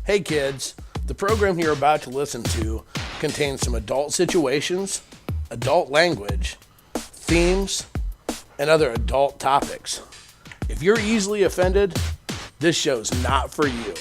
Hey kids, the program you're about to listen to contains some adult situations, adult language, themes, and other adult topics. If you're easily offended, this show's not for you.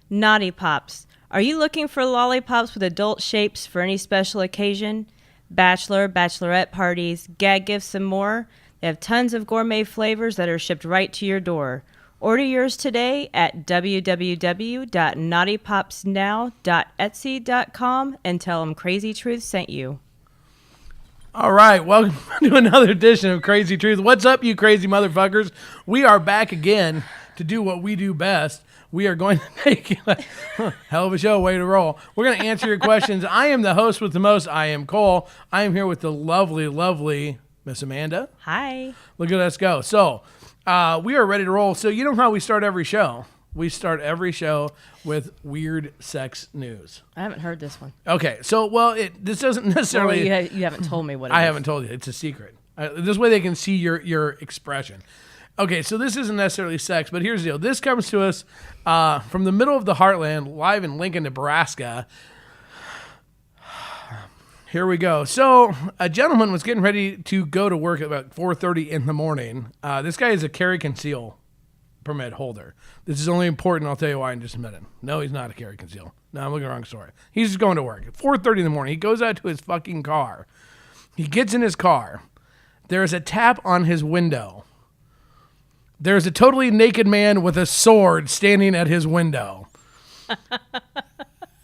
Naughty Pops. Are you looking for lollipops with adult shapes for any special occasion? Bachelor, bachelorette parties, gag gifts, and more? They have tons of gourmet flavors that are shipped right to your door. Order yours today at www.naughtypopsnow.etsy.com and tell them Crazy Truth sent you. All right, welcome to another edition of Crazy Truth. What's up, you crazy motherfuckers? We are back again to do what we do best. We are going to make hell of a show, way to roll. We're going to answer your questions. I am the host with the most. I am Cole. I am here with the lovely, lovely Miss Amanda. Hi. Look at us go. So we are ready to roll. So you know how we start every show? We start every show with weird sex news. I haven't heard this one. Okay, so, this doesn't necessarily... Well, you haven't told me what it is. I haven't told you. It's a secret. This way they can see your expression. Okay, so this isn't necessarily sex, but here's the deal. This comes to us from the middle of the heartland, live in Lincoln, Nebraska. Here we go. So a gentleman was getting ready to go to work at about 4:30 in the morning. This guy is a carry conceal permit holder. This is only important. I'll tell you why in just a minute. No, he's not a carry conceal. No, I'm looking at the wrong story. He's just going to work at 4:30 in the morning. He goes out to his fucking car. He gets in his car. There's a tap on his window. There's a totally naked man with a sword standing at his window.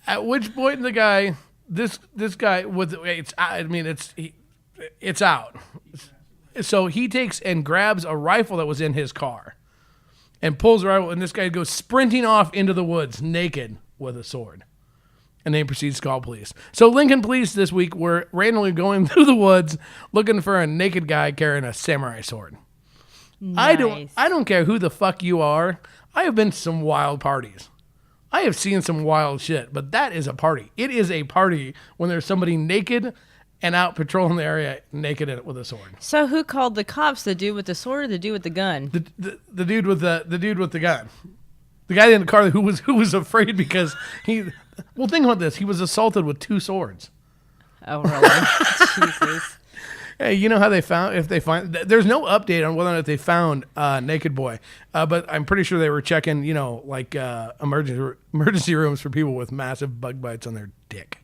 At which point the guy, this guy with it's out. So he takes and grabs a rifle that was in his car and pulls the rifle, and this guy goes sprinting off into the woods naked with a sword. And then he proceeds to call police. So Lincoln police this week were randomly going through the woods looking for a naked guy carrying a samurai sword. Nice. I don't care who the fuck you are. I have been to some wild parties. I have seen some wild shit, but that is a party. It is a party when there's somebody naked and out patrolling the area naked with a sword. So who called the cops? The dude with the sword or the dude with the gun? The dude with the gun. The guy in the car who was afraid because he. Well, think about this. He was assaulted with 2 swords. Oh, really? Jesus. Hey, you know how there's no update on whether or not they found Naked Boy, but I'm pretty sure they were checking, emergency rooms for people with massive bug bites on their dick.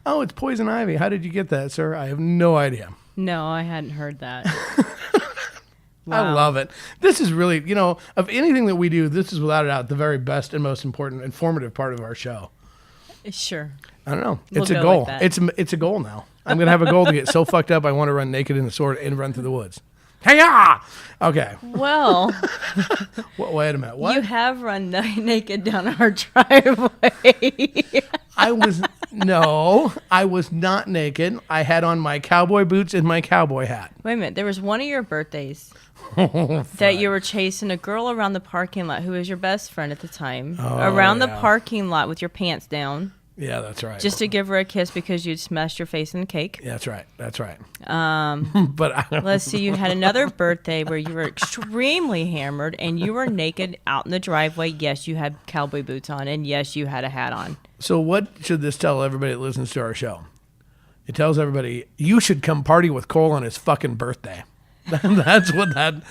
Oh, it's poison ivy. How did you get that, sir? I have no idea. No, I hadn't heard that. Wow. I love it. This is really, of anything that we do, this is without a doubt the very best and most important, informative part of our show. Sure. I don't know. It's a goal. Like it's a goal now. I'm going to have a goal to get so fucked up I want to run naked in the sword and run through the woods. Hey-ya! Okay. Well. Wait a minute. What? You have run naked down our driveway. I was not naked. I had on my cowboy boots and my cowboy hat. Wait a minute. There was one of your birthdays that you were chasing a girl around the parking lot who was your best friend at the time. The parking lot with your pants down. Yeah, that's right. Just to give her a kiss because you'd smashed your face in the cake. Yeah, that's right. But let's see. You had another birthday where you were extremely hammered and you were naked out in the driveway. Yes, you had cowboy boots on, and yes, you had a hat on. So what should this tell everybody that listens to our show? It tells everybody you should come party with Cole on his fucking birthday. That's what that.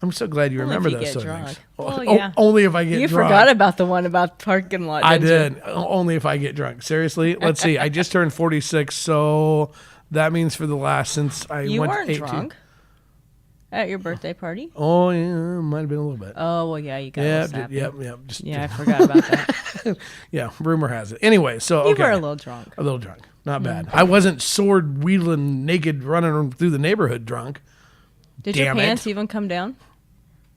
I'm so glad you remember those sort of things. Well, yeah. Only if I get drunk. You forgot about the one about parking lot. I did. Only if I get drunk. Seriously. Let's see. I just turned 46, so that means for the last since I you went weren't 18. Drunk at your birthday party? Oh yeah, might have been a little bit. Oh well, yeah, you got Yep. I forgot about that. Yeah, rumor has it. Anyway, so you were a little drunk. A little drunk. Not bad. I wasn't sword wielding naked running through the neighborhood drunk. Did your pants even come down?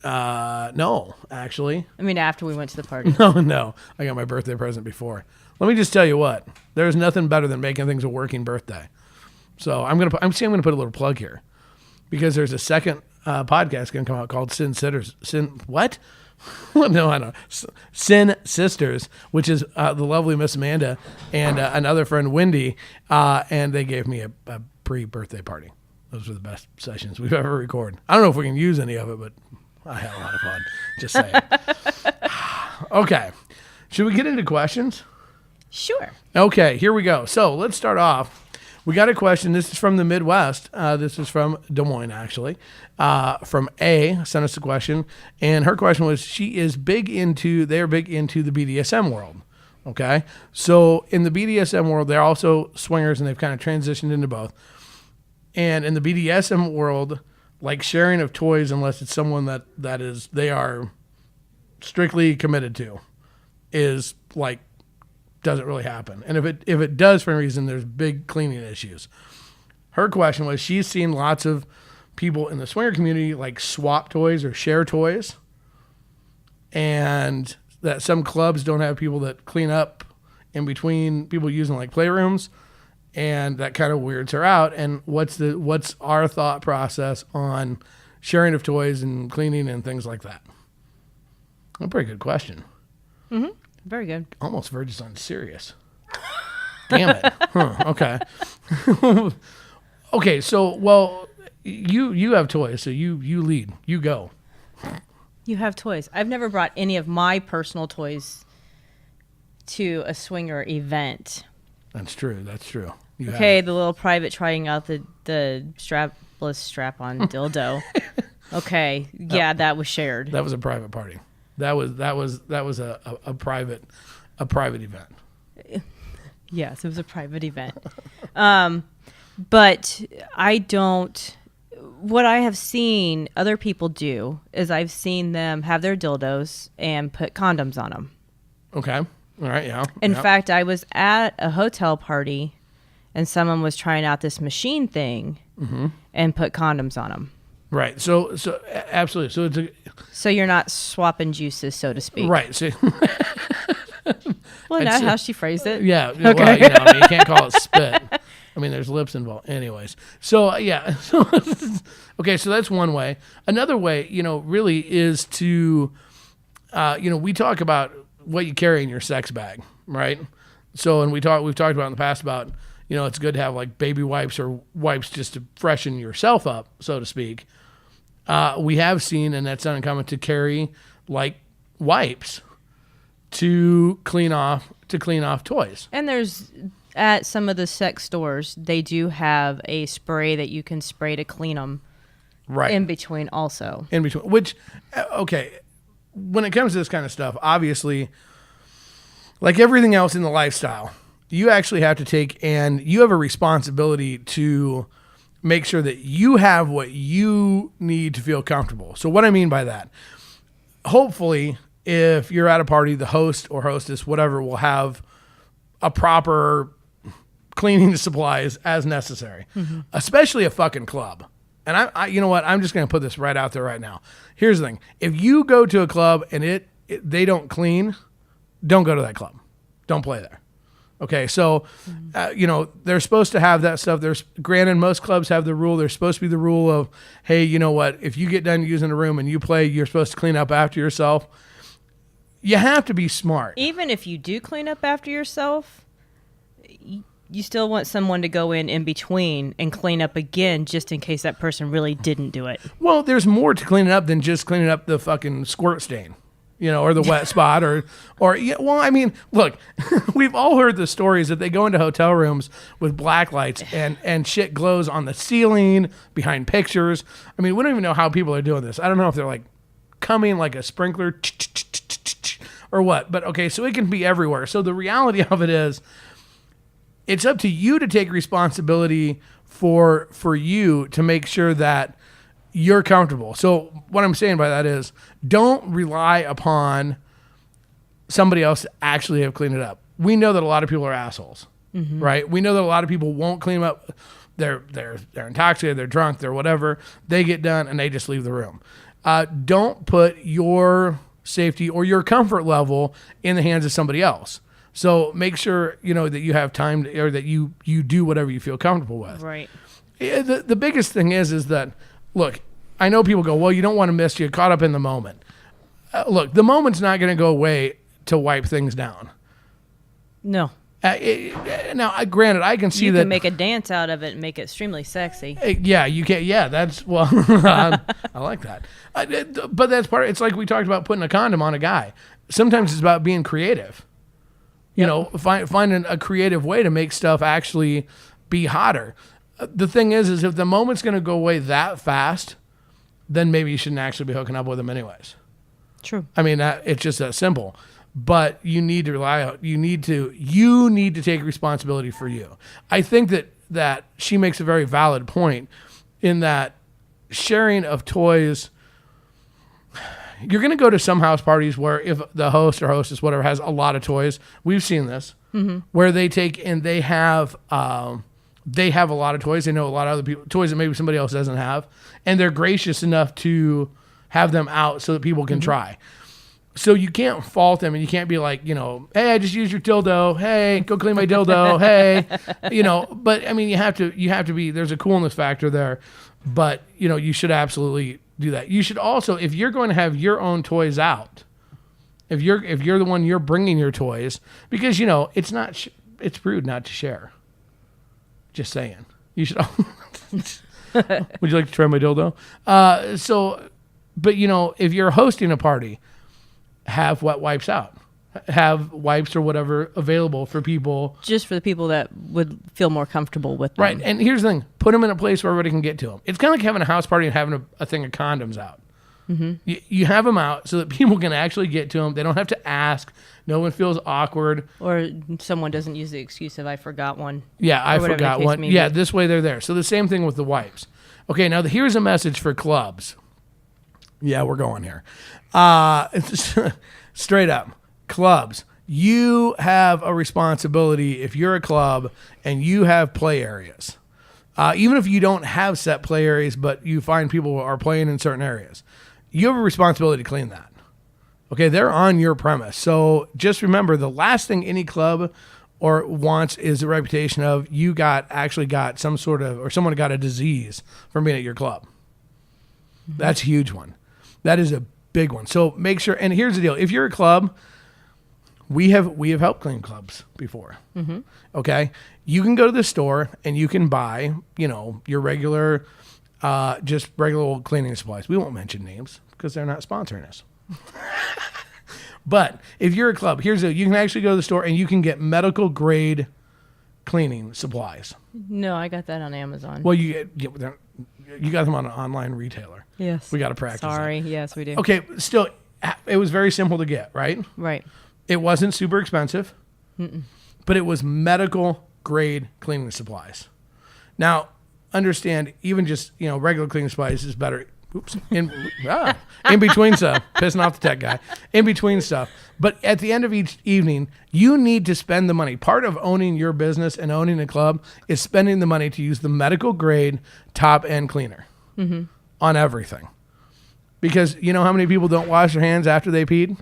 No, actually. I mean, after we went to the party. No. I got my birthday present before. Let me just tell you what. There's nothing better than making things a working birthday. So I'm gonna put a little plug here because there's a second podcast gonna come out called Sin Sisters. Sin Sisters, which is the lovely Miss Amanda and another friend Wendy, and they gave me a pre-birthday party. Those were the best sessions we've ever recorded. I don't know if we can use any of it, but I had a lot of fun. Just saying. Okay. Should we get into questions? Sure. Okay, here we go. So let's start off. We got a question. This is from the Midwest. This is from Des Moines, actually. From A, sent us a question. And her question was, they're big into the BDSM world. Okay. So in the BDSM world, they're also swingers and they've kind of transitioned into both. And in the BDSM world, like sharing of toys, unless it's someone they are strictly committed to, is like, doesn't really happen. And if it does for any reason, there's big cleaning issues. Her question was, she's seen lots of people in the swinger community like swap toys or share toys, and that some clubs don't have people that clean up in between people using like playrooms, and that kind of weirds her out. And what's our thought process on sharing of toys and cleaning and things like that? A pretty good question. Mm-hmm. Very good. Almost verges on serious. Damn it. Huh, okay. Okay, so, well, you have toys, so you lead. You go. You have toys. I've never brought any of my personal toys to a swinger event. That's true. Okay, the little private trying out the strapless strap-on dildo. Okay, yeah, that was shared. That was a private party. That was a private event. Yes, it was a private event. But I don't. What I have seen other people do is I've seen them have their dildos and put condoms on them. Okay. All right. Yeah. In fact, I was at a hotel party and someone was trying out this machine thing and put condoms on them. Right. So absolutely. So you're not swapping juices, so to speak. Right. So, well, that's how she phrased it. Yeah. Okay. Well, you can't call it spit. I mean, there's lips involved. Anyways. So, yeah. Okay. So that's one way. Another way, really is to, we talk about what you carry in your sex bag, right? So, and we've talked about in the past about, it's good to have like baby wipes or wipes just to freshen yourself up, so to speak. We have seen, and that's uncommon, to carry like wipes to clean off toys. And there's at some of the sex stores, they do have a spray that you can spray to clean them. Right. In between, also. In between, which, okay, when it comes to this kind of stuff, obviously, like everything else in the lifestyle, you actually have to you have a responsibility to make sure that you have what you need to feel comfortable. So what I mean by that, hopefully, if you're at a party, the host or hostess, whatever, will have a proper cleaning supplies as necessary, especially a fucking club. And I you know what? I'm just going to put this right out there right now. Here's the thing. If you go to a club and they don't clean, don't go to that club. Don't play there. Okay, so, they're supposed to have that stuff. Granted, most clubs have the rule. There's supposed to be the rule of, hey, you know what? If you get done using a room and you play, you're supposed to clean up after yourself. You have to be smart. Even if you do clean up after yourself, you still want someone to go in between and clean up again just in case that person really didn't do it. Well, there's more to cleaning up than just cleaning up the fucking squirt stain. Or the wet spot, I mean, look, we've all heard the stories that they go into hotel rooms with black lights and shit glows on the ceiling, behind pictures. I mean, we don't even know how people are doing this. I don't know if they're like coming like a sprinkler or what, but okay, so it can be everywhere. So the reality of it is, it's up to you to take responsibility for you to make sure that you're comfortable. So what I'm saying by that is, don't rely upon somebody else to actually have cleaned it up. We know that a lot of people are assholes, right? We know that a lot of people won't clean them up. They're intoxicated, they're drunk, they're whatever. They get done and they just leave the room. Don't put your safety or your comfort level in the hands of somebody else. So make sure that you have time or that you do whatever you feel comfortable with. Right. The biggest thing is that, look, I know people go, well, you don't want to miss, you're caught up in the moment. Look, the moment's not going to go away to wipe things down. No. Granted, I can see You that. can make a dance out of it and make it extremely sexy. Yeah, you can. Yeah, that's well. I like that. But that's part. It's like we talked about putting a condom on a guy. Sometimes it's about being creative. You know, finding a creative way to make stuff actually be hotter. The thing is if the moment's going to go away that fast, then maybe you shouldn't actually be hooking up with them anyways. True. I mean, it's just that simple. But you need to rely on. You need to take responsibility for you. I think that she makes a very valid point in that sharing of toys. You're going to go to some house parties where if the host or hostess, whatever, has a lot of toys. We've seen this where they take and they have a lot of toys. They know a lot of other people toys that maybe somebody else doesn't have, and they're gracious enough to have them out so that people can try. So you can't fault them, and you can't be like, hey, I just used your dildo. Hey, go clean my dildo. Hey, But I mean, you have to be. There's a coolness factor there, but you should absolutely do that. You should also, if you're going to have your own toys out, if you're the one you're bringing your toys, because it's rude not to share. Just saying. You should. Would you like to try my dildo? But if you're hosting a party, have wet wipes out. Have wipes or whatever available for people. Just for the people that would feel more comfortable with them. Right. And here's the thing. Put them in a place where everybody can get to them. It's kind of like having a house party and having a thing of condoms out. Mm-hmm. You have them out so that people can actually get to them. They don't have to ask. No one feels awkward. Or someone doesn't use the excuse of, I forgot one. Yeah, I forgot one. Yeah, this way they're there. So the same thing with the wipes. Okay, now here's a message for clubs. Yeah, we're going here. Straight up. Clubs, you have a responsibility if you're a club and you have play areas. Even if you don't have set play areas, but you find people are playing in certain areas, you have a responsibility to clean that. Okay, they're on your premise. So just remember, the last thing any club wants is the reputation of actually got some sort of, or someone got a disease from being at your club. Mm-hmm. That's a huge one. That is a big one. So make sure, and here's the deal. If you're a club, we have helped clean clubs before. Mm-hmm. Okay, you can go to the store and you can buy, your regular, just regular old cleaning supplies. We won't mention names because they're not sponsoring us. But if you're a club, you can actually go to the store and you can get medical grade cleaning supplies. No, I got that on Amazon. Well, you got them on an online retailer. Yes. We got to practice. Sorry. That. Yes, we do. Okay, still, it was very simple to get, right? Right. It wasn't super expensive, but it was medical grade cleaning supplies. Now, understand, even just regular cleaning supplies is better. Oops, in between stuff, pissing off the tech guy. In between stuff, but at the end of each evening, you need to spend the money. Part of owning your business and owning a club is spending the money to use the medical grade top end cleaner on everything. Because you know how many people don't wash their hands after they peed?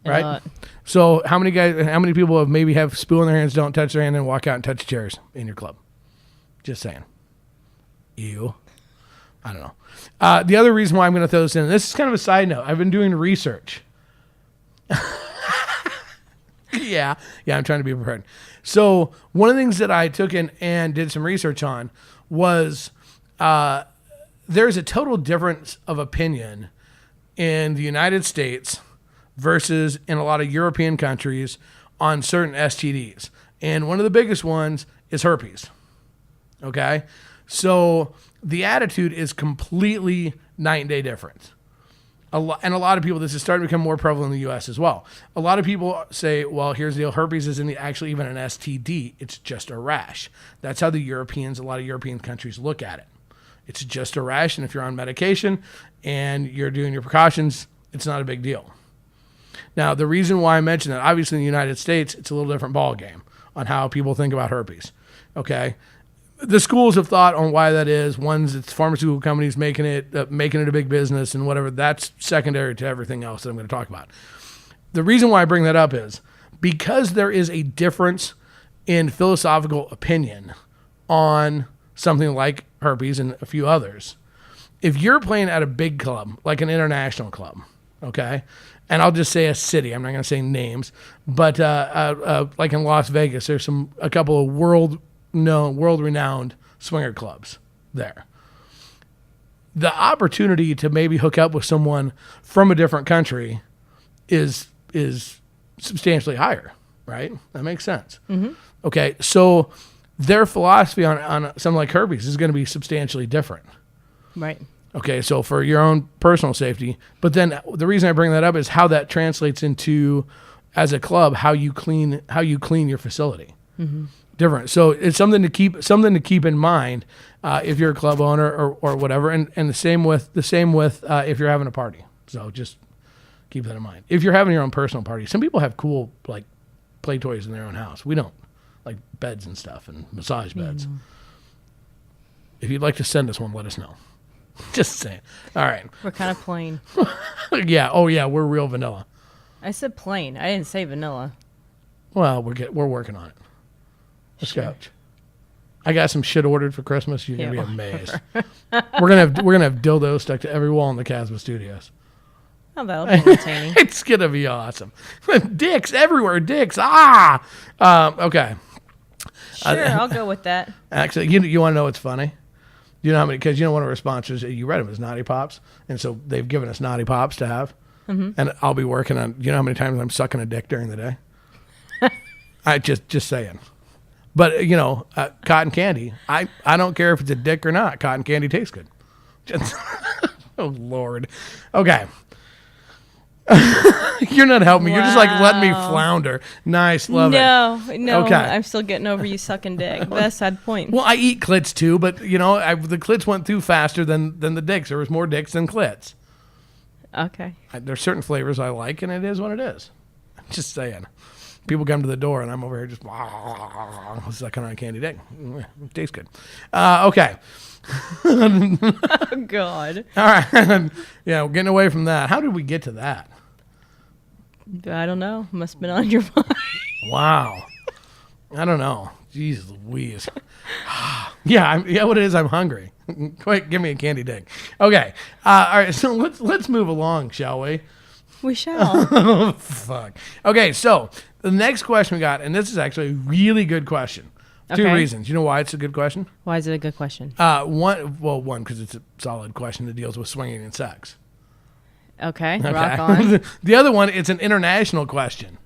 Right. So how many people have spoo on their hands, don't touch their hand, and walk out and touch chairs in your club? Just saying. Ew. I don't know. The other reason why I'm going to throw this in, this is kind of a side note. I've been doing research. Yeah, I'm trying to be prepared. So one of the things that I took in and did some research on was there's a total difference of opinion in the United States versus in a lot of European countries on certain STDs. And one of the biggest ones is herpes. Okay? So the attitude is completely night and day different. And a lot of people, this is starting to become more prevalent in the U.S. as well. A lot of people say, well, here's the deal. Herpes isn't actually even an STD. It's just a rash. That's how a lot of European countries look at it. It's just a rash, and if you're on medication and you're doing your precautions, it's not a big deal. Now, the reason why I mention that, obviously in the United States, it's a little different ballgame on how people think about herpes, okay? The schools of thought on why that is, one's it's pharmaceutical companies making it a big business and whatever, that's secondary to everything else that I'm going to talk about. The reason why I bring that up is because there is a difference in philosophical opinion on something like herpes and a few others. If you're playing at a big club, like an international club, okay? And I'll just say a city. I'm not going to say names, but like in Las Vegas, there's a couple of world-renowned swinger clubs there. The opportunity to maybe hook up with someone from a different country is substantially higher, right? That makes sense. Mm-hmm. Okay, so their philosophy on something like herpes is going to be substantially different. Right. Okay, so for your own personal safety, but then the reason I bring that up is how that translates into, as a club, how you clean your facility. Mm-hmm. Different. So it's something to keep in mind if you're a club owner or whatever, and the same with if you're having a party. So just keep that in mind. If you're having your own personal party, some people have cool like play toys in their own house. We don't, like beds and stuff and massage beds. Mm. If you'd like to send us one, let us know. Just saying. All right. We're kind of plain. Yeah. Oh yeah. We're real vanilla. I said plain. I didn't say vanilla. Well, we're working on it. Let's Sure. go. I got some shit ordered for Christmas. You're gonna Yeah, be amazed. we're gonna have dildos stuck to every wall in the Kasbh studios. Oh, that'll be entertaining. It's gonna be awesome. Dicks everywhere. Dicks. Okay. Sure, I'll go with that. Actually, you want to know what's funny? You know how many? Because one of our sponsors, you read them as Naughty Pops, and so they've given us Naughty Pops to have. Mm-hmm. And I'll be working on. You know how many times I'm sucking a dick during the day? I just saying. But cotton candy. I don't care if it's a dick or not. Cotton candy tastes good. Oh Lord. Okay. You're not helping me. You're just like letting me flounder. Nice, love it. No. Okay. I'm still getting over you sucking dick. That's a sad point. Well, I eat clits too, but the clits went through faster than the dicks. There was more dicks than clits. Okay. There's certain flavors I like, and it is what it is. I'm just saying. People come to the door, and I'm over here just sucking on a candy dick. It tastes good. Okay. Oh, God. All right. Yeah, we're getting away from that. How did we get to that? I don't know. Must have been on your mind. Wow. I don't know. Jeez Louise. Yeah, what it is, I'm hungry. Quick, give me a candy dick. Okay. All right, so let's move along, shall we? We shall. Oh, fuck. Okay, so the next question we got, and this is actually a really good question. Two Okay. reasons. You know why it's a good question? Why is it a good question? One, because it's a solid question that deals with swinging and sex. Okay. Rock on. The other one, it's an international question.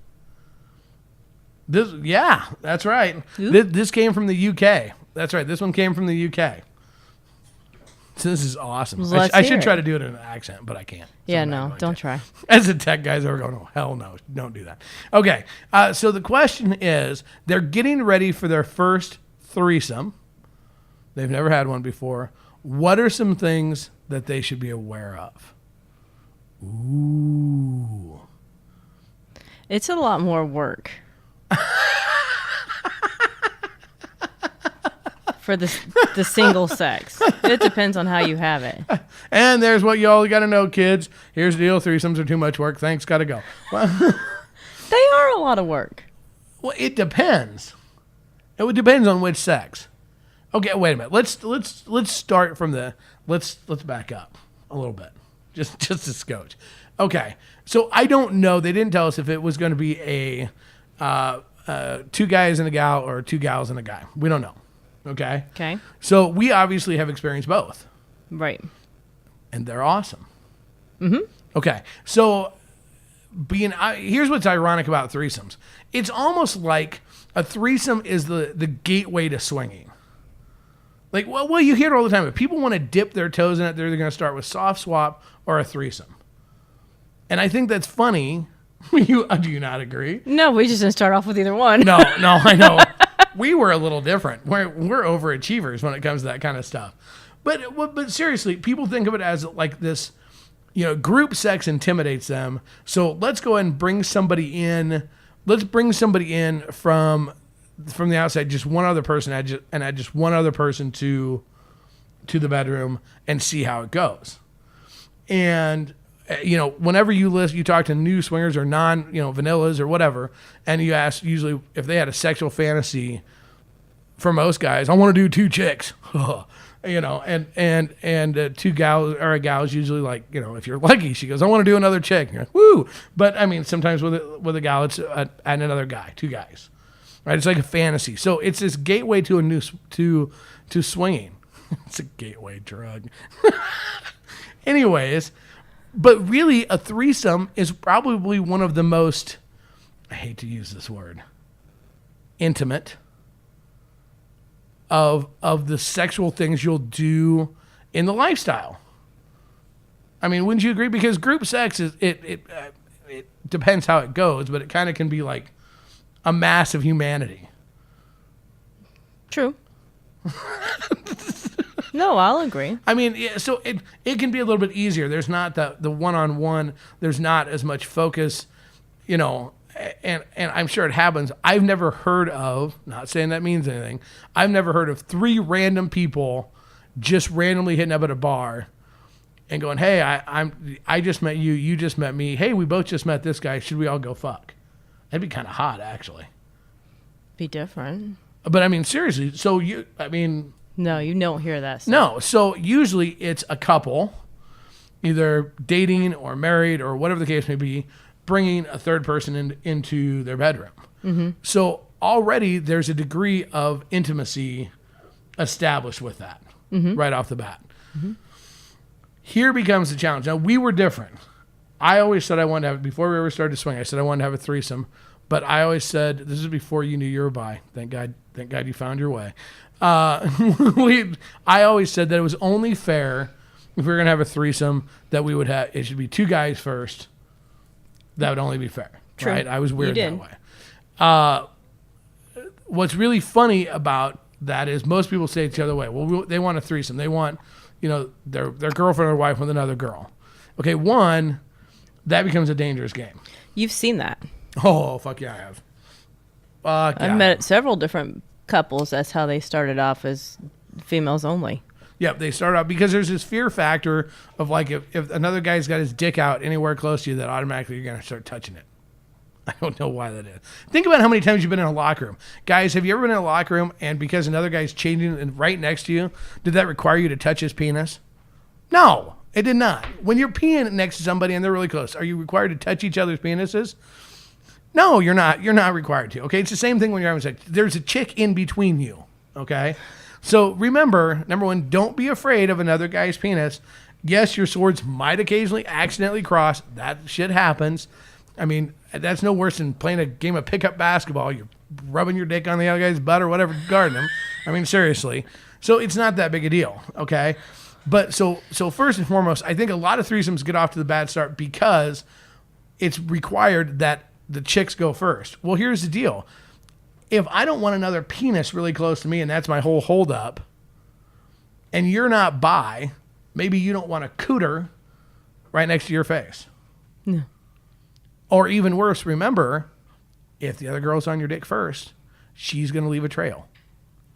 That's right. This came from the UK. That's right. This one came from the UK. So this is awesome. Let's I hear should it. try to do it in an accent, but I can't. So Yeah, I'm not no, going don't to. try. As a tech guys are going, oh, hell no, don't do that. Okay, so the question is, they're getting ready for their first threesome. They've never had one before. What are some things that they should be aware of? Ooh. It's a lot more work. For the single sex. It depends on how you have it. And there's what y'all got to know, kids. Here's the deal. Threesomes are too much work. Thanks, got to go. Well, They are a lot of work. it depends. It depends on which sex. Okay, wait a minute. Let's start from let's back up a little bit. Just a scotch. Okay. So I don't know. They didn't tell us if it was going to be a two guys and a gal or two gals and a guy. We don't know. Okay. Okay. So we obviously have experienced both. Right. And they're awesome. Mm-hmm. Okay. So here's what's ironic about threesomes. It's almost like a threesome is the gateway to swinging. Like, well, you hear it all the time. If people want to dip their toes in it, they're either going to start with soft swap or a threesome. And I think that's funny. Do you not agree? No, we just didn't start off with either one. No, I know. We were a little different. We're overachievers when it comes to that kind of stuff. But seriously, people think of it as like this, group sex intimidates them. So let's go ahead and bring somebody in. Let's bring somebody in from the outside, just one other person, add just one other person to the bedroom and see how it goes. And whenever you talk to new swingers or vanillas or whatever, and you ask usually if they had a sexual fantasy, for most guys, I want to do two chicks. and two gals or a gal is usually like, if you're lucky, she goes, I want to do another chick. And you're like, woo. But I mean, sometimes with a gal, it's and another guy, two guys, right? It's like a fantasy. So it's this gateway to to swinging. It's a gateway drug. Anyways, but really a threesome is probably one of the most, I hate to use this word, intimate of the sexual things you'll do in the lifestyle. I mean, wouldn't you agree? Because group sex is it depends how it goes, but it kind of can be like a mass of humanity. True. No, I'll agree. I mean, yeah, so it can be a little bit easier. There's not the one-on-one. There's not as much focus, and I'm sure it happens. I've never heard of, not saying that means anything, I've never heard of three random people just randomly hitting up at a bar and going, hey, I just met you, you just met me. Hey, we both just met this guy. Should we all go fuck? That'd be kind of hot, actually. Be different. But I mean, seriously, No, you don't hear that stuff. No, so usually it's a couple, either dating or married or whatever the case may be, bringing a third person into their bedroom. Mm-hmm. So already there's a degree of intimacy established with that right off the bat. Mm-hmm. Here becomes the challenge. Now, we were different. I always said I wanted to have, before we ever started to swing, I said I wanted to have a threesome. But I always said, this is before you knew you were bi. Thank God you found your way. I always said that it was only fair if we were going to have a threesome that we would have, it should be two guys first. That would only be fair. True. Right? I was weird that way. What's really funny about that is most people say it the other way. Well, they want a threesome. They want, their girlfriend or wife with another girl. Okay, one, that becomes a dangerous game. You've seen that. Oh, fuck yeah, I have. I've met several different couples. That's how they started off, as females only. Yep, they start out because there's this fear factor of like if another guy's got his dick out anywhere close to you, that automatically you're going to start touching it. I don't know why that is. Think about how many times you've been in a locker room. Guys, have you ever been in a locker room and because another guy's changing and right next to you, did that require you to touch his penis? No, it did not. When you're peeing next to somebody and they're really close, are you required to touch each other's penises? No, you're not. You're not required to. Okay, it's the same thing when you're having sex. There's a chick in between you. Okay, so remember, number one, don't be afraid of another guy's penis. Yes, your swords might occasionally accidentally cross. That shit happens. I mean, that's no worse than playing a game of pickup basketball. You're rubbing your dick on the other guy's butt or whatever, guarding him. I mean, seriously. So it's not that big a deal. Okay, but so first and foremost, I think a lot of threesomes get off to the bad start because it's required that the chicks go first. Well, here's the deal. If I don't want another penis really close to me and that's my whole hold up, and you're not bi, maybe you don't want a cooter right next to your face. No. Or even worse, remember, if the other girl's on your dick first, she's going to leave a trail.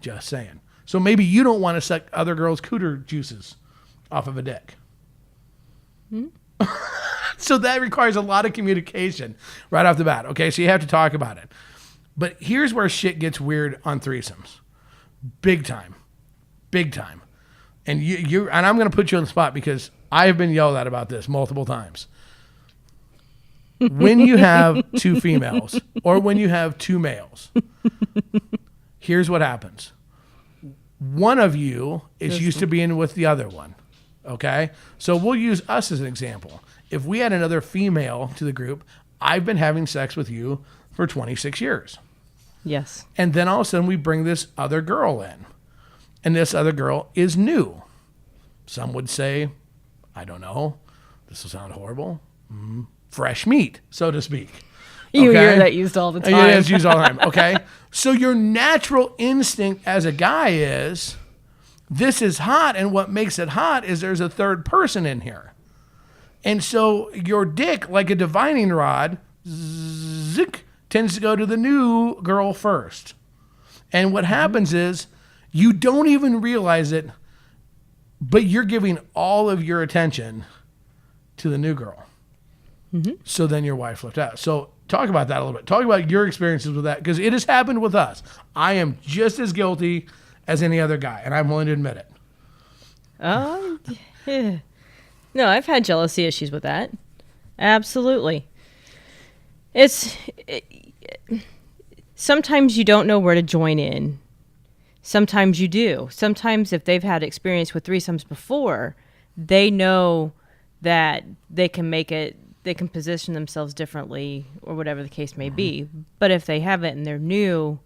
Just saying. So maybe you don't want to suck other girls' cooter juices off of a dick. So that requires a lot of communication right off the bat. Okay, so you have to talk about it. But here's where shit gets weird on threesomes. Big time. Big time. And and I'm going to put you on the spot because I have been yelled at about this multiple times. When you have two females or when you have two males, here's what happens. One of you is used to being with the other one. Okay? So we'll use us as an example. If we had another female to the group, I've been having sex with you for 26 years. Yes. And then all of a sudden we bring this other girl in. And this other girl is new. Some would say, I don't know, this will sound horrible, fresh meat, so to speak. You hear that used all the time. Yeah, it's used all the time. Okay. So your natural instinct as a guy is, this is hot. And what makes it hot is there's a third person in here. And so your dick, like a divining rod, tends to go to the new girl first. And what happens is you don't even realize it, but you're giving all of your attention to the new girl. Mm-hmm. So then your wife flipped out. So talk about that a little bit. Talk about your experiences with that, because it has happened with us. I am just as guilty as any other guy, and I'm willing to admit it. Oh, yeah. No, I've had jealousy issues with that. Absolutely. Sometimes you don't know where to join in. Sometimes you do. Sometimes if they've had experience with threesomes before, they know that they can position themselves differently or whatever the case may be. But if they haven't and they're new,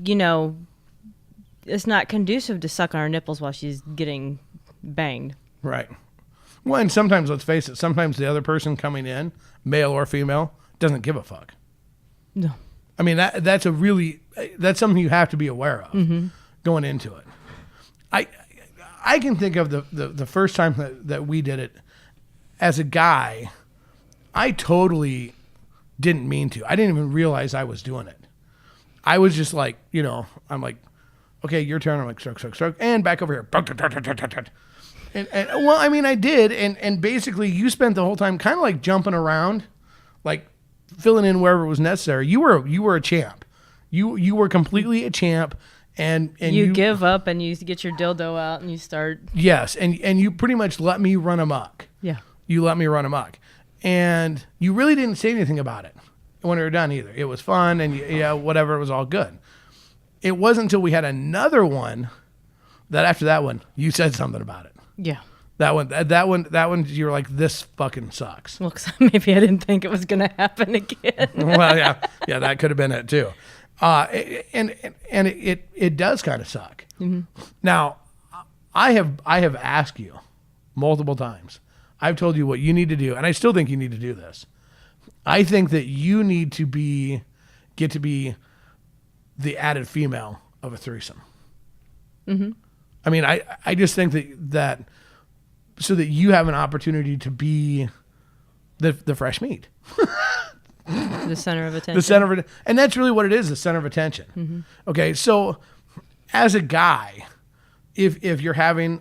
it's not conducive to suck on her nipples while she's getting banged. Right. Well, and sometimes, let's face it, sometimes the other person coming in, male or female, doesn't give a fuck. No. I mean, that's something you have to be aware of going into it. I can think of the first time that we did it as a guy. I totally didn't mean to. I didn't even realize I was doing it. I was just like, I'm like, okay, your turn. I'm like, stroke, and back over here. And well, I mean, I did, and basically, you spent the whole time kind of like jumping around, like filling in wherever was necessary. You were a champ. You were completely a champ, and you give up and you get your dildo out and you start. Yes, and you pretty much let me run amok. Yeah, you let me run amok, and you really didn't say anything about it when we were done either. It was fun, and whatever, it was all good. It wasn't until we had another one that after that one you said something about it. Yeah. That one, you were like, this fucking sucks. Well, 'cause maybe I didn't think it was going to happen again. Well, yeah, that could have been it too. And it does kind of suck. Mm-hmm. Now, I have asked you multiple times. I've told you what you need to do, and I still think you need to do this. I think that you need to get to be the added female of a threesome. Mm-hmm. I mean, I just think that so that you have an opportunity to be the fresh meat. The center of attention. The center of, and that's really what it is, the center of attention. Mm-hmm. Okay, so as a guy, if you're having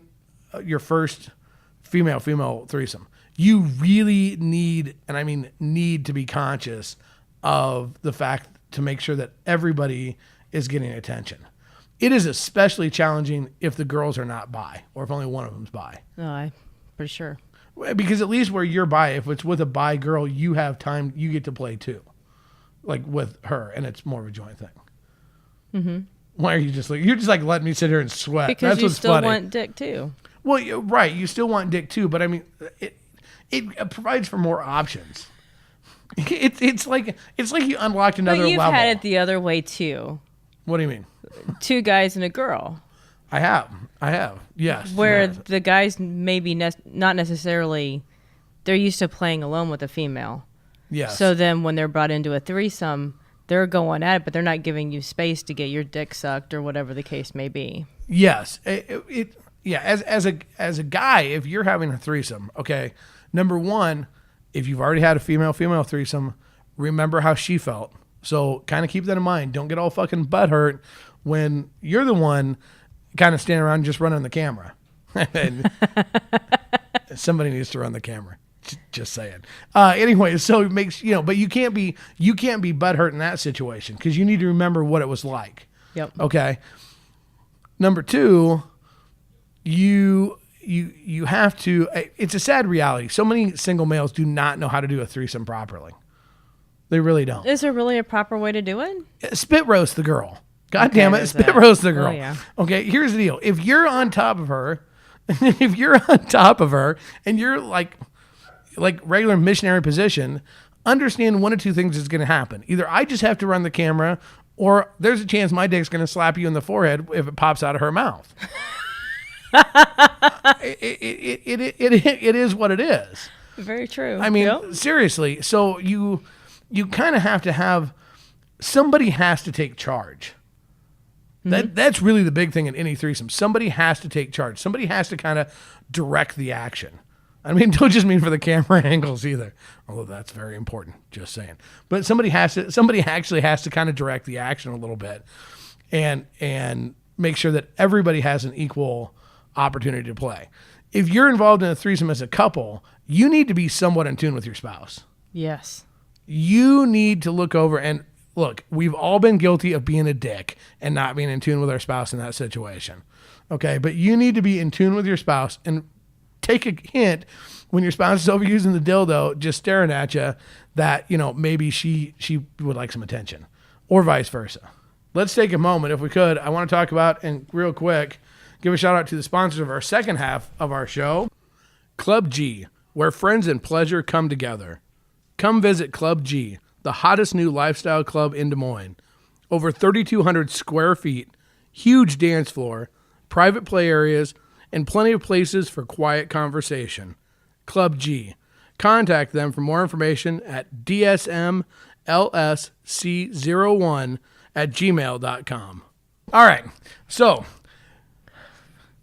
your first female threesome, you really need, and I mean need, to be conscious of the fact to make sure that everybody is getting attention. It is especially challenging if the girls are not bi, or if only one of them's bi. Oh, I'm pretty sure. Because at least where you're bi, if it's with a bi girl, you have time, you get to play too, like with her, and it's more of a joint thing. Mm-hmm. Why are you just like, you're just like letting me sit here and sweat? Because that's you what's still funny. want dick too. Well, right, you still want dick too, but I mean, it provides for more options. It's like you unlocked another but you've level. had it the other way too. What do you mean? 2 guys and a girl. I have. Yes. Where yes. the guys maybe not necessarily, they're used to playing alone with a female. Yes. So then when they're brought into a threesome, they're going at it, but they're not giving you space to get your dick sucked or whatever the case may be. Yes. As a guy, if you're having a threesome, okay, number one, if you've already had a female threesome, remember how she felt. So kind of keep that in mind. Don't get all fucking butthurt when you're the one kind of standing around just running the camera. Somebody needs to run the camera. Just saying. Anyway, so it makes, but you can't be butthurt in that situation because you need to remember what it was like. Yep. Okay. Number two, you have to, it's a sad reality. So many single males do not know how to do a threesome properly. They really don't. Is there really a proper way to do it? Spit roast the girl. God damn it. Spit roast the girl. Oh, yeah. Okay. Here's the deal. If you're on top of her, and you're like regular missionary position, understand one of two things is going to happen. Either I just have to run the camera, or there's a chance my dick's going to slap you in the forehead if it pops out of her mouth. It is what it is. Very true. I mean, seriously. So you kind of have to have, somebody has to take charge. Mm-hmm. That's really the big thing in any threesome. Somebody has to take charge. Somebody has to kind of direct the action. I mean, don't just mean for the camera angles either, although that's very important, just saying. But somebody actually has to kind of direct the action a little bit and make sure that everybody has an equal opportunity to play. If you're involved in a threesome as a couple, you need to be somewhat in tune with your spouse. Yes. You need to look over, and look, we've all been guilty of being a dick and not being in tune with our spouse in that situation. Okay. But you need to be in tune with your spouse and take a hint when your spouse is overusing the dildo, just staring at you, that, maybe she would like some attention, or vice versa. Let's take a moment, if we could. I want to talk about, and real quick, give a shout out to the sponsors of our second half of our show, Club G, where friends and pleasure come together. Come visit Club G, the hottest new lifestyle club in Des Moines. Over 3,200 square feet, huge dance floor, private play areas, and plenty of places for quiet conversation. Club G. Contact them for more information at dsmlsc01@gmail.com. All right. So,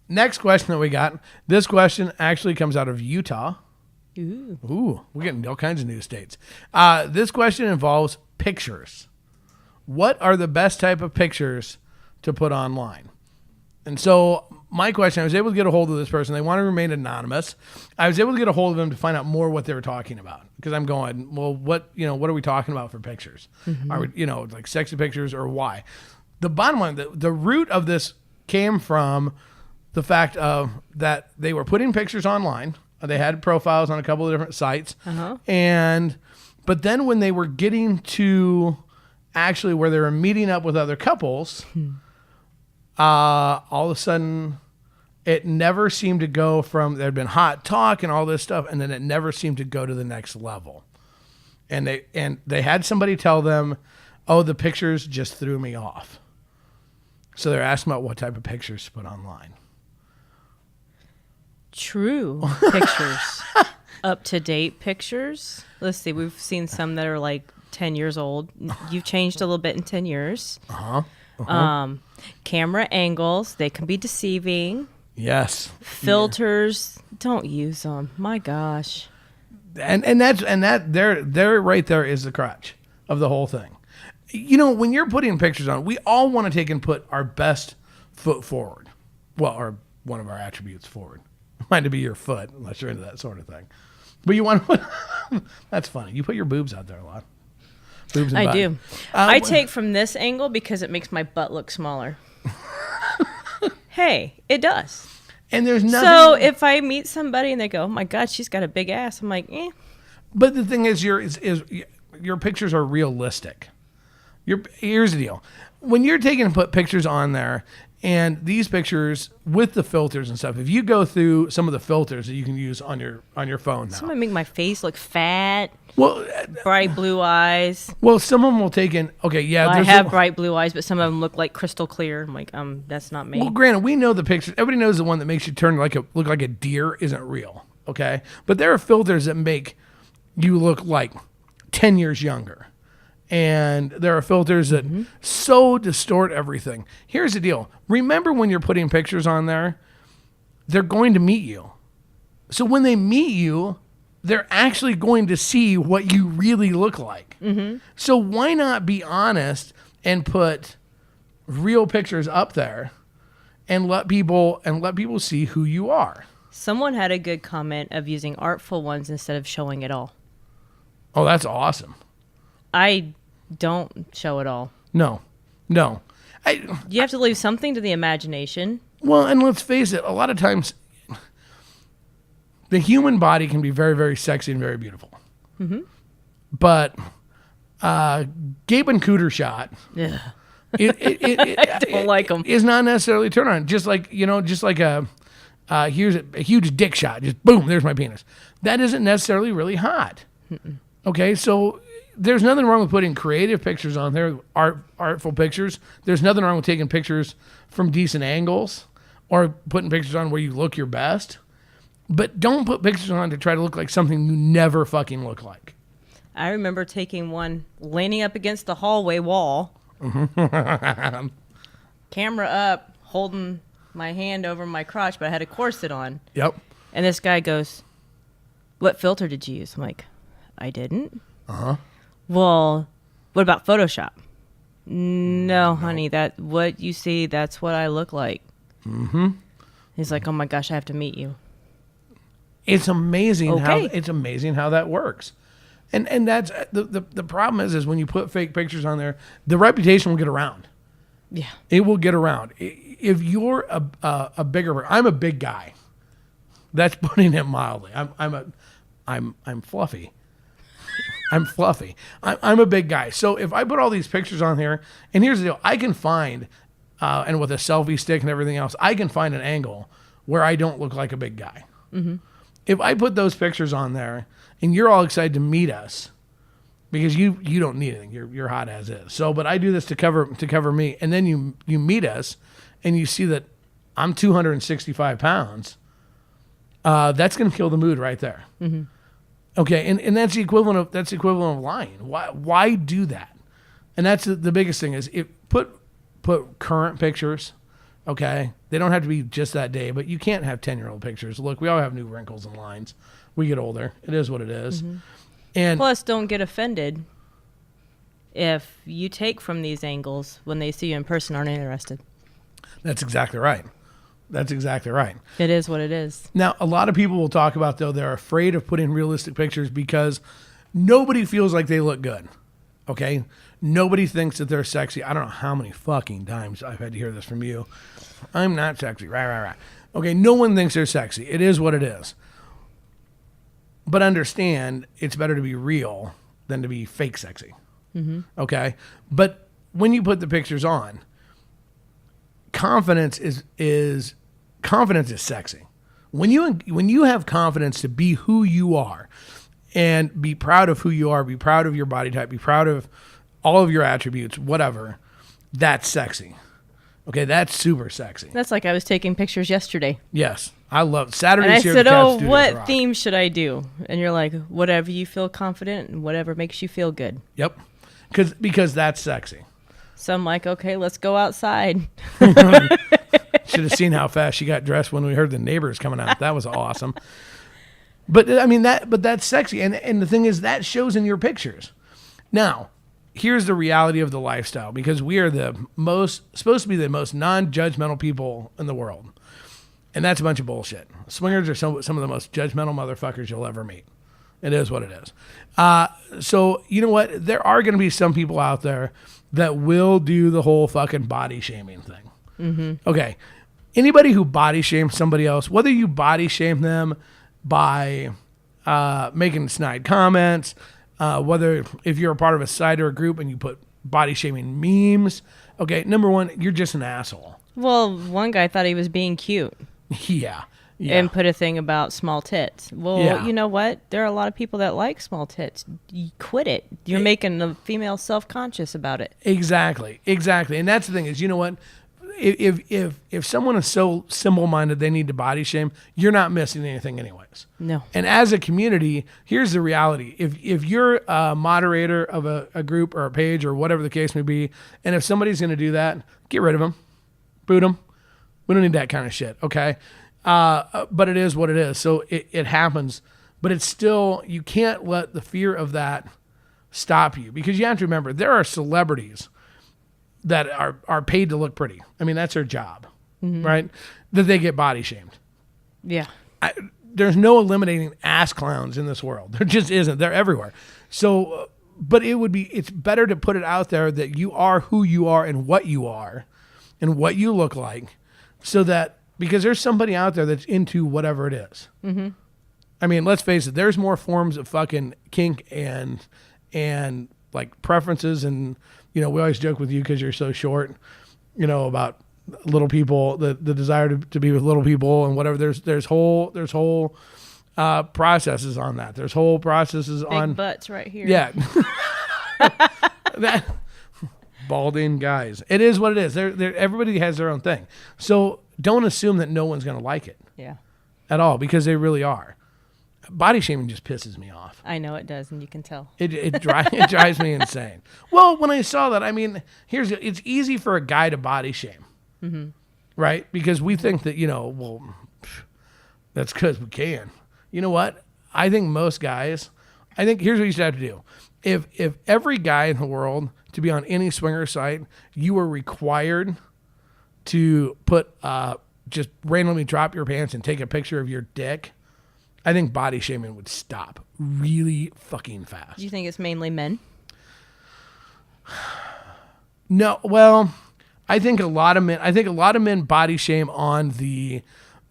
next question that we got. This question actually comes out of Utah. Ooh, we're getting all kinds of new states. This question involves pictures. What are the best type of pictures to put online? And so my question, I was able to get a hold of this person. They want to remain anonymous. I was able to get a hold of them to find out more what they were talking about, because I'm going, well, what are we talking about for pictures? Are we, like sexy pictures, or why? The bottom line, the root of this came from the fact of that they were putting pictures online. They had profiles on a couple of different sites. But then when they were getting to actually where they were meeting up with other couples, all of a sudden it never seemed to go from, there'd been hot talk and all this stuff, and then it never seemed to go to the next level. And they had somebody tell them, oh, the pictures just threw me off. So they're asking about what type of pictures to put online. True pictures. Up-to-date pictures. Let's see. We've seen some that are like 10 years old. You've changed a little bit in 10 years. Camera angles. They can be deceiving. Yes. Filters. Don't use them. My gosh. And that there right there is the crutch of the whole thing. When you're putting pictures on, we all want to take and put our best foot forward. Well, or one of our attributes forward. Might to be your foot, unless you're into that sort of thing. But you want to put, that's funny. You put your boobs out there a lot. Boobs and I butt. do. I take from this angle because it makes my butt look smaller. Hey, it does. And there's nothing. So if I meet somebody and they go, oh my God, she's got a big ass, I'm like, eh. But the thing is, your pictures are realistic. Here's the deal. When you're taking and put pictures on there, and these pictures with the filters and stuff, if you go through some of the filters that you can use on your phone now. Some make my face look fat. Well, bright blue eyes. Well, some of them will take in. Okay, yeah. Well, I have bright blue eyes, but some of them look like crystal clear. I'm like, that's not me. Well, granted, we know the pictures. Everybody knows the one that makes you look like a deer isn't real. Okay, but there are filters that make you look like 10 years younger. And there are filters that so distort everything. Here's the deal. Remember, when you're putting pictures on there, they're going to meet you. So when they meet you, they're actually going to see what you really look like. So why not be honest and put real pictures up there and let people see who you are? Someone had a good comment of using artful ones instead of showing it all. Oh, that's awesome. I don't show it all. No. You have to leave something to the imagination. Well, and let's face it, a lot of times the human body can be very, very sexy and very beautiful. But Gabe and Cooter shot. Yeah. I don't like them. Is not necessarily a turn on. Just like here's a huge dick shot. Just boom, there's my penis. That isn't necessarily really hot. Okay, so there's nothing wrong with putting creative pictures on there, artful pictures. There's nothing wrong with taking pictures from decent angles or putting pictures on where you look your best. But don't put pictures on to try to look like something you never fucking look like. I remember taking one leaning up against the hallway wall. Camera up, holding my hand over my crotch, but I had a corset on. Yep. And this guy goes, "What filter did you use?" I'm like, "I didn't." Well, what about Photoshop? No, honey, that what you see, that's what I look like. He's like, "Oh my gosh, I have to meet you." It's amazing Okay. how that works. And that's the problem is when you put fake pictures on there, the reputation will get around. Yeah. It will get around. If you're a bigger, I'm a big guy. That's putting it mildly. I'm fluffy. I'm fluffy. I'm a big guy. So if I put all these pictures on here, and here's the deal, I can find, and with a selfie stick and everything else, I can find an angle where I don't look like a big guy. Mm-hmm. If I put those pictures on there, and you're all excited to meet us, because you don't need anything, you're hot as is. So, but I do this to cover me, and then you meet us, and you see that I'm 265 pounds. That's going to kill the mood right there. Mm-hmm. Okay, and that's the equivalent of lying. Why do that? And that's the biggest thing is put current pictures. Okay, they don't have to be just that day, but you can't have 10-year-old pictures. Look, we all have new wrinkles and lines. We get older. It is what it is. Mm-hmm. And plus, don't get offended if you take from these angles when they see you in person aren't interested. That's exactly right. That's exactly right. It is what it is. Now, a lot of people will talk about, though, they're afraid of putting realistic pictures because nobody feels like they look good. Okay? Nobody thinks that they're sexy. I don't know how many fucking times I've had to hear this from you. I'm not sexy. Right. Okay, no one thinks they're sexy. It is what it is. But understand, it's better to be real than to be fake sexy. Mm-hmm. Okay? But when you put the pictures on, confidence is sexy. When you have confidence to be who you are and be proud of who you are, be proud of your body type, be proud of all of your attributes, whatever, that's sexy. Okay, that's super sexy. That's like I was taking pictures yesterday. Yes, I love Saturdays. And I here said, at the Cat "Oh, Studios what rock." theme should I do?" And you're like, "Whatever you feel confident and whatever makes you feel good." Yep, because that's sexy. So I'm like, "Okay, let's go outside." Should have seen how fast she got dressed when we heard the neighbors coming out. That was awesome. But I mean that's sexy, and the thing is that shows in your pictures. Now, here's the reality of the lifestyle, because we are supposed to be the most non-judgmental people in the world, and that's a bunch of bullshit. Swingers are some of the most judgmental motherfuckers you'll ever meet. It is what it is. So you know what? There are going to be some people out there that will do the whole fucking body shaming thing. Mm-hmm. Okay. Anybody who body shames somebody else, whether you body shame them by making snide comments, whether if you're a part of a site or a group and you put body shaming memes, okay, number one, you're just an asshole. Well, one guy thought he was being cute. Yeah. And put a thing about small tits. Well, You know what? There are a lot of people that like small tits. You quit it. You're making the female self-conscious about it. Exactly. And that's the thing is, you know what? If someone is so simple-minded they need to body shame, you're not missing anything anyways. No. And as a community, here's the reality. If you're a moderator of a group or a page or whatever the case may be, and if somebody's going to do that, get rid of them. Boot them. We don't need that kind of shit, okay? But it is what it is. So it happens. But it's still, you can't let the fear of that stop you. Because you have to remember, there are celebrities that are paid to look pretty. I mean, that's their job, mm-hmm. right? That they get body shamed. Yeah. There's no eliminating ass clowns in this world. There just isn't. They're everywhere. So, but it's better to put it out there that you are who you are and what you look like, so that, because there's somebody out there that's into whatever it is. Mm-hmm. I mean, let's face it, there's more forms of fucking kink and like preferences, and we always joke with you because you're so short, about little people, the desire to be with little people and whatever. There's whole processes on that. There's whole processes on big butts right here. Yeah. That balding guys. It is what it is. Everybody has their own thing. So don't assume that no one's going to like it. Yeah. At all, because they really are. Body shaming just pisses me off. I know it does, and you can tell. It drives me insane. Well, when I saw that, I mean, it's easy for a guy to body shame, mm-hmm. right? Because we think that, that's because we can. You know what? I think most guys, here's what you should have to do. If every guy in the world to be on any swinger site, you were required to put just randomly drop your pants and take a picture of your dick, I think body shaming would stop really fucking fast. Do you think it's mainly men? No, well, I think a lot of men body shame on the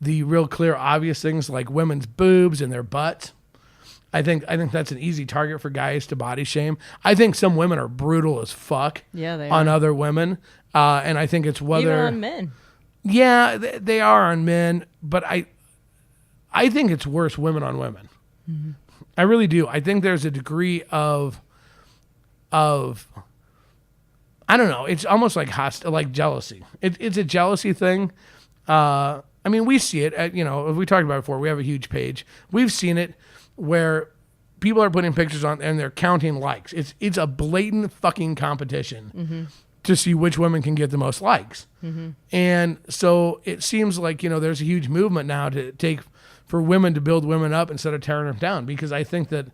real clear obvious things like women's boobs and their butts. I think that's an easy target for guys to body shame. I think some women are brutal as fuck on other women. And I think it's whether even on men. Yeah, they are on men, but I think it's worse women on women. Mm-hmm. I really do. I think there's a degree of I don't know. It's almost like like jealousy. It's a jealousy thing. I mean, we see it. We talked about it before. We have a huge page. We've seen it where people are putting pictures on and they're counting likes. It's a blatant fucking competition to see which women can get the most likes. Mm-hmm. And so it seems like there's a huge movement now for women to build women up instead of tearing them down. Because I think that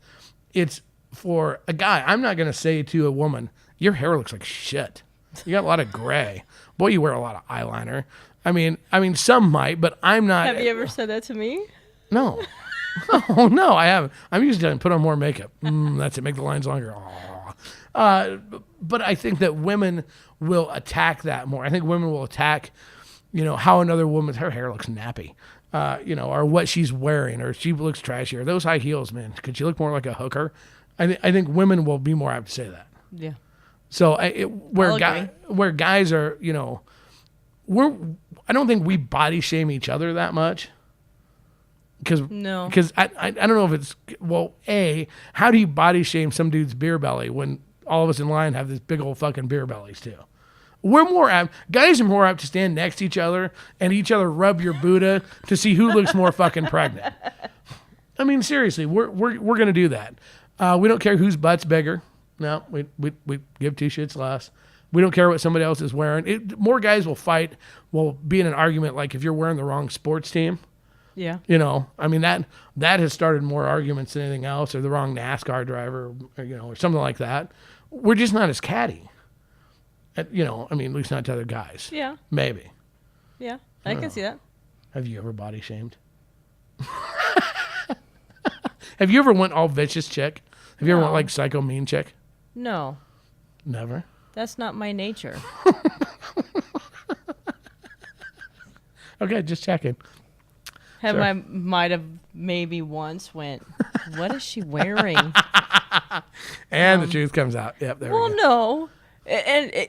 it's for a guy. I'm not going to say to a woman, your hair looks like shit. You got a lot of gray. Boy, you wear a lot of eyeliner. I mean, some might, but I'm not. Have you ever said that to me? No. Oh, no, I haven't. I'm usually done. Put on more makeup. That's it. Make the lines longer. But I think that women will attack that more. I think women will attack, how another woman's her hair looks nappy, or what she's wearing, or she looks trashy, or those high heels, man. Could she look more like a hooker? I think women will be more apt to say that. Yeah. So where guys are, I don't think we body shame each other that much. Because I don't know if it's, how do you body shame some dude's beer belly when all of us in line have this big old fucking beer bellies too? Guys are more apt to stand next to each other and each other rub your Buddha to see who looks more fucking pregnant. I mean, seriously, we're going to do that. We don't care whose butt's bigger. No, we give two shits less. We don't care what somebody else is wearing. More guys will be in an argument like if you're wearing the wrong sports team. Yeah. I mean, that has started more arguments than anything else, or the wrong NASCAR driver, or something like that. We're just not as catty. I mean, at least not to other guys. Yeah. Maybe. Yeah, I can see that. Have you ever body shamed? Have you ever went all vicious chick? Have you ever went like psycho mean chick? No. Never? That's not my nature. Okay, just checking. Might have maybe once went, what is she wearing? And the truth comes out. Yep, there we go. Well, no. And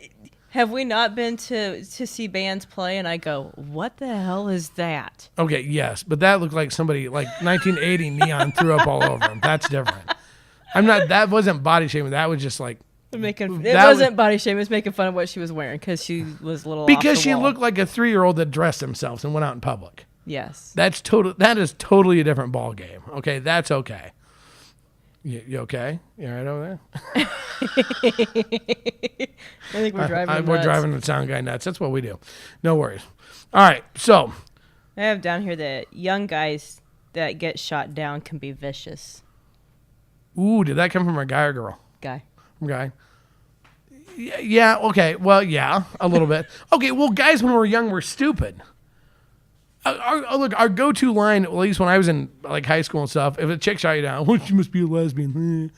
have we not been to see bands play and I go, what the hell is that? Okay, yes, but that looked like somebody, like 1980 neon threw up all over him. That's different. That wasn't body shaming. That was just like. It wasn't body shaming. It was making fun of what she was wearing because she was a little because off the she wall. looked like a 3-year-old that dressed themselves and went out in public. Yes. That is totally a different ball game. Okay, that's okay. You okay? You all right over there? I think we're driving nuts. We're driving the sound guy nuts. That's what we do. No worries. All right, so. I have down here that young guys that get shot down can be vicious. Ooh, did that come from a guy or girl? Guy. From guy. Yeah, okay. Well, yeah, a little bit. Okay, well, guys, when we're young, we're stupid. Our go-to line, at least when I was in like high school and stuff, if a chick shot you down, well, she must be a lesbian.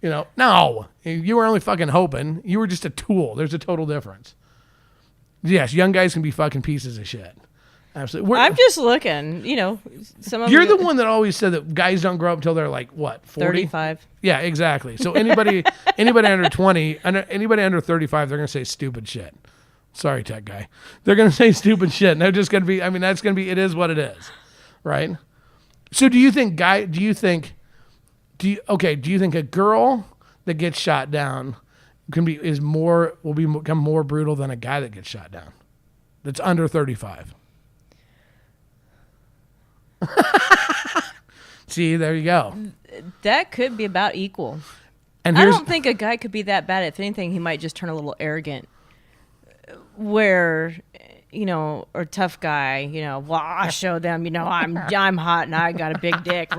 No, you were only fucking hoping. You were just a tool. There's a total difference. Yes, young guys can be fucking pieces of shit. Absolutely. I'm just looking. Some of you're the one that always said that guys don't grow up until they're like what, 40? 35. Yeah, exactly. So anybody under 20, anybody under 35, they're gonna say stupid shit. Sorry, tech guy. They're going to say stupid shit. And they're just going to be, that's going to be, it is what it is. Right? So do you think a girl that gets shot down will become more brutal than a guy that gets shot down? That's under 35. See, there you go. That could be about equal. And I don't think a guy could be that bad. If anything, he might just turn a little arrogant. Where, or tough guy, well, I show them, I'm hot and I got a big dick.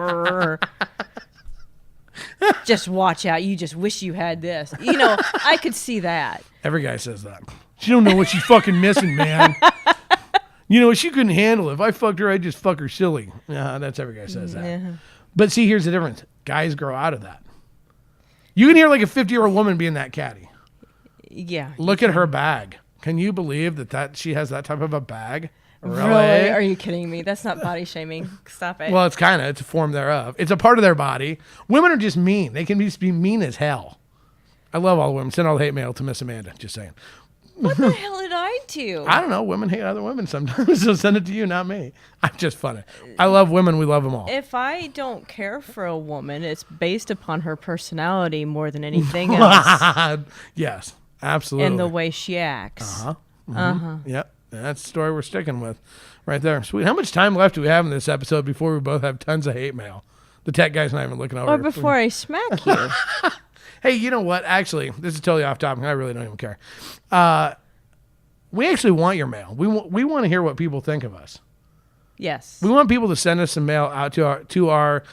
Just watch out. You just wish you had this. I could see that. Every guy says that. She don't know what she's fucking missing, man. She couldn't handle it. If I fucked her, I'd just fuck her silly. That's every guy says that. Yeah. But see, here's the difference. Guys grow out of that. You can hear like a 50-year-old woman being that catty. Yeah. Look at her bag. Can you believe that she has that type of a bag? Really? Are you kidding me? That's not body shaming. Stop it. Well, it's a form thereof. It's a part of their body. Women are just mean. They can just be mean as hell. I love all women. Send all the hate mail to Miss Amanda. Just saying. What the hell did I do? I don't know. Women hate other women sometimes, so send it to you, not me. I'm just funny. I love women. We love them all. If I don't care for a woman, it's based upon her personality more than anything else. Yes, absolutely. And the way she acts. Yep. That's the story we're sticking with right there. Sweet. How much time left do we have in this episode before we both have tons of hate mail? The tech guy's not even looking over. Or before I smack you. Hey, you know what? Actually, this is totally off topic. I really don't even care. We actually want your mail. We want to hear what people think of us. Yes. We want people to send us some mail out to our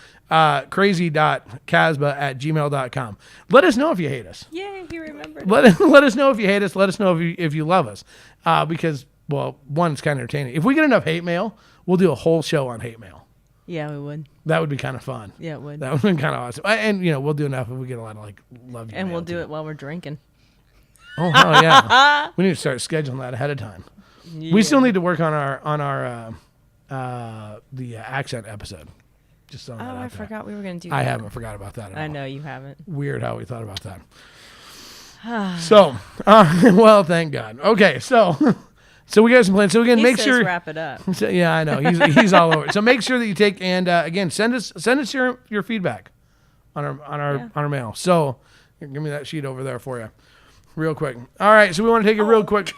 crazy.kasbh@gmail.com. Let us know if you hate us. Yay, he remembered. Let us know if you hate us. Let us know if you love us. Because, well, one, it's kind of entertaining. If we get enough hate mail, we'll do a whole show on hate mail. Yeah, we would. That would be kind of fun. Yeah, it would. That would be kind of awesome. And, we'll do enough if we get a lot of, love you. And we'll do it while we're drinking. Oh, hell yeah. We need to start scheduling that ahead of time. Yeah. We still need to work on our the accent episode. Just throwing that out I there. forgot we were going to do that. I haven't forgot about that at all. I know you haven't. Weird how we thought about that. So, well, thank God. Okay, so we got some plans. So again, make sure wrap it up. So, yeah, I know he's all over it. So make sure that you take and again send us your feedback on our mail. So give me that sheet over there for you, real quick. All right, so we want to take a real quick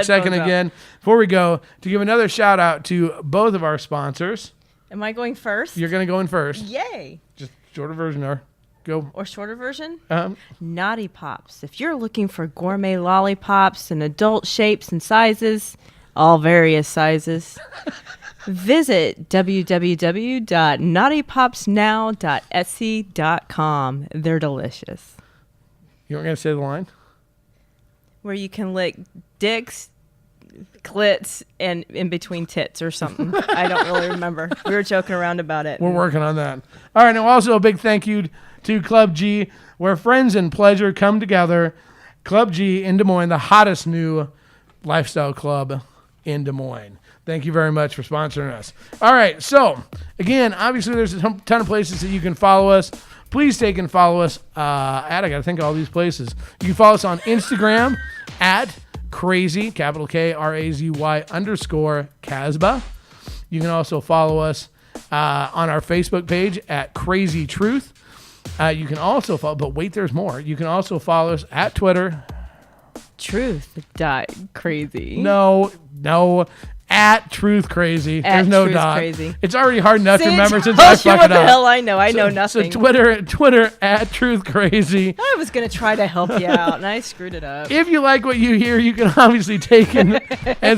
second again before we go to give another shout out to both of our sponsors. Am I going first? You're going to go in first. Yay! Just shorter version or go. Or shorter version? Naughty Pops. If you're looking for gourmet lollipops in adult shapes and sizes, all various sizes, visit www.naughtipopsnow.etsy.com. They're delicious. You weren't going to say the line? Where you can lick dicks, clits, and in between tits or something. I don't really remember. We were joking around about it. We're working on that. All right, now also a big thank you to Club G, where friends and pleasure come together. Club G in Des Moines, the hottest new lifestyle club in Des Moines. Thank you very much for sponsoring us. All right, so again, obviously there's a ton of places that you can follow us. Please take and follow us I got to think of all these places. You can follow us on Instagram at Crazy, capital KRAZY _Kasbh. You can also follow us on our Facebook page at Crazy Truth. You can also follow, but wait, there's more. You can also follow us at Twitter. Truth.crazy. No. At Truth Crazy. There's no dot. Crazy. It's already hard enough to remember since I fuck it up. What the hell I know? I know nothing. So Twitter at Truth Crazy. I was going to try to help you out, and I screwed it up. If you like what you hear, you can obviously take and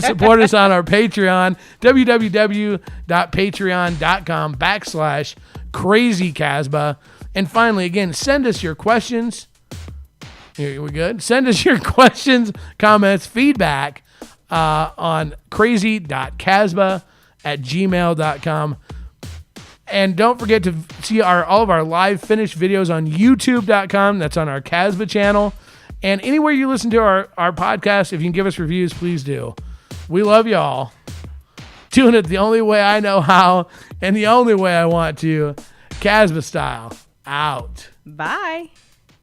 support us on our Patreon, www.patreon.com/CrazyKasbh. And finally, again, send us your questions. Here we good? Send us your questions, comments, feedback on crazy.kasbh@gmail.com. And don't forget to see all of our live finished videos on youtube.com. That's on our Kasbh channel. And anywhere you listen to our podcast, if you can give us reviews, please do. We love y'all. Doing it the only way I know how and the only way I want to. Kasbh style. Out. Bye.